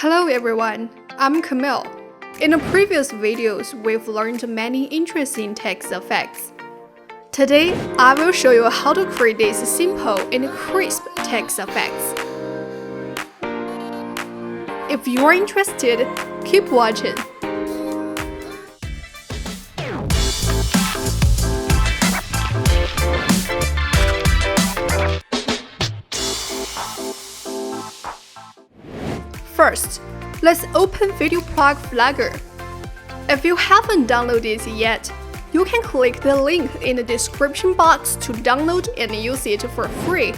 Hello everyone, I'm Camille. In the previous videos, we've learned many interesting text effects. Today, I will show you how to create these simple and crisp text effects. If you are interested, keep watching. First, let's open VideoProc Vlogger. If you haven't downloaded it yet, you can click the link in the description box to download and use it for free.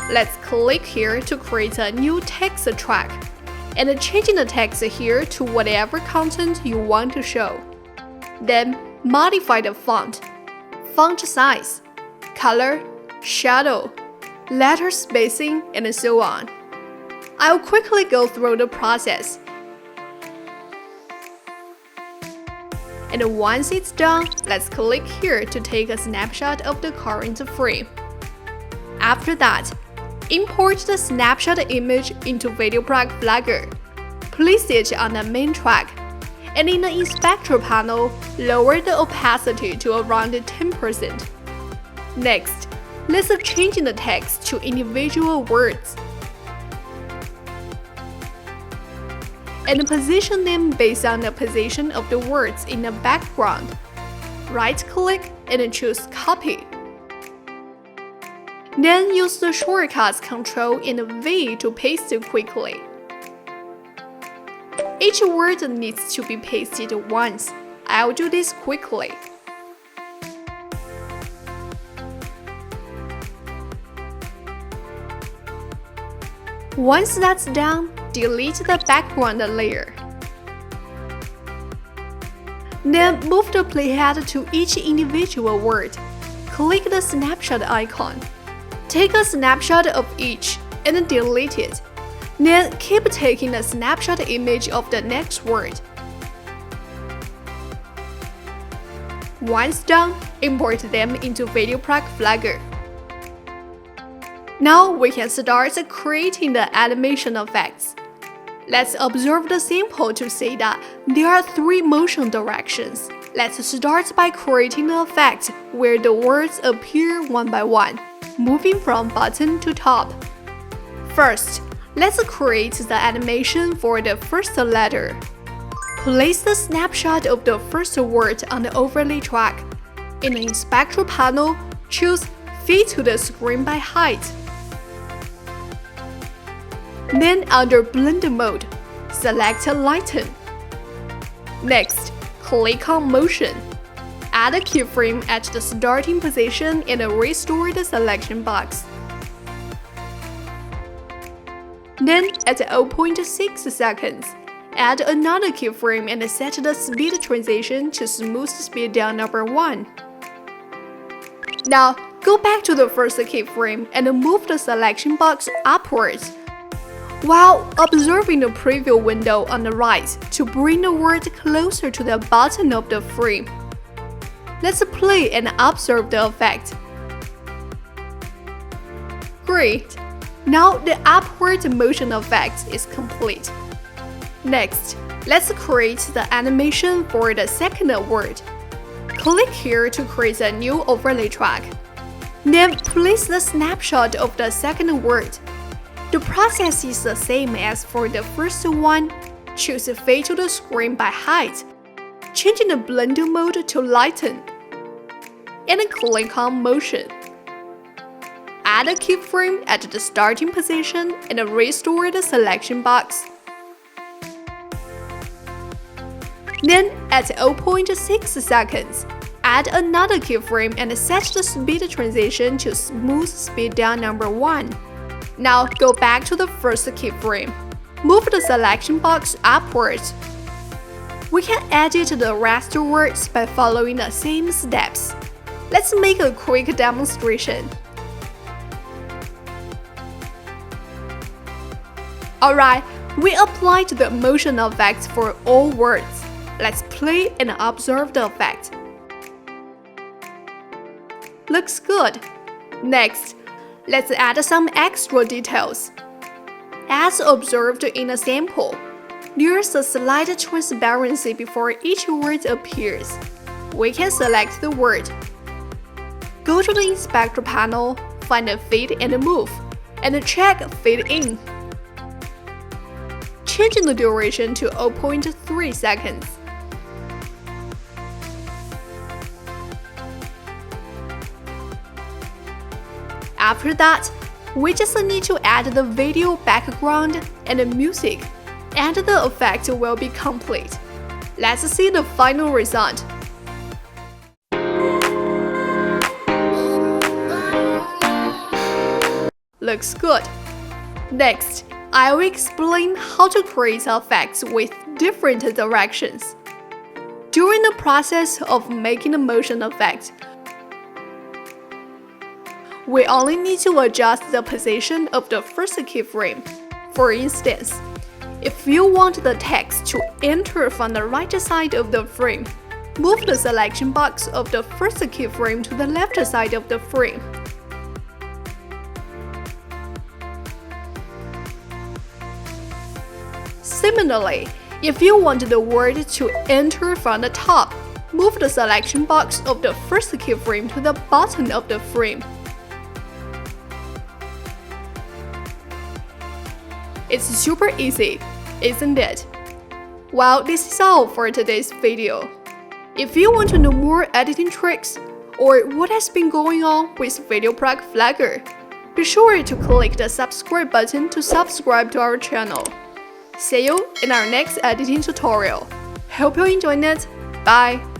Let's click here to create a new text track, and changing the text here to whatever content you want to show. Then modify the font size, color, shadow, letter spacing, and so on. I'll quickly go through the process. And once it's done, let's click here to take a snapshot of the current frame. After that, import the snapshot image into VideoProc Vlogger. Place it on the main track, and in the inspector panel, lower the opacity to around 10%. Next, let's change the text to individual words, and position them based on the position of the words in the background. Right-click and choose Copy. Then use the shortcuts Ctrl and V to paste it quickly. Each word needs to be pasted once. I'll do this quickly. Once that's done, delete the background layer. Then move the playhead to each individual word. Click the snapshot icon. Take a snapshot of each and delete it. Then keep taking a snapshot image of the next word. Once done, import them into VideoProc Vlogger. Now we can start creating the animation effects. Let's observe the sample to see that there are 3 motion directions. Let's start by creating the effect where the words appear one by one, moving from bottom to top. First, let's create the animation for the first letter. Place the snapshot of the first word on the overlay track. In the inspector panel, choose Fit to the screen by height. Then under Blend mode, select Lighten. Next, click on Motion. Add a keyframe at the starting position and restore the selection box. Then, at 0.6 seconds, add another keyframe and set the speed transition to smooth speed down number 1. Now, go back to the first keyframe and move the selection box upwards, while observing the preview window on the right to bring the word closer to the bottom of the frame. Let's play and observe the effect. Great! Now the upward motion effect is complete. Next, let's create the animation for the second word. Click here to create a new overlay track. Then place the snapshot of the second word. The process is the same as for the first one. Choose Fit to the screen by height, changing the blend mode to Lighten, and click on Motion. Add a keyframe at the starting position and restore the selection box. Then, at 0.6 seconds, add another keyframe and set the speed transition to smooth speed down number 1. Now go back to the first keyframe. Move the selection box upwards. We can edit the rest words by following the same steps. Let's make a quick demonstration. Alright, we applied the motion effect for all words. Let's play and observe the effect. Looks good. Next, let's add some extra details. As observed in a sample, there's a slight transparency before each word appears. We can select the word. Go to the inspector panel, find a fade and move, and check fade in. Changing the duration to 0.3 seconds. After that, we just need to add the video background and the music, and the effect will be complete. Let's see the final result. Looks good. Next, I will explain how to create effects with different directions. During the process of making the motion effect, we only need to adjust the position of the first keyframe. For instance, if you want the text to enter from the right side of the frame, move the selection box of the first keyframe to the left side of the frame. Similarly, if you want the word to enter from the top, move the selection box of the first keyframe to the bottom of the frame. It's super easy, isn't it? Well, this is all for today's video. If you want to know more editing tricks or what has been going on with VideoProc Vlogger, be sure to click the subscribe button to subscribe to our channel. See you in our next editing tutorial. Hope you enjoyed it. Bye!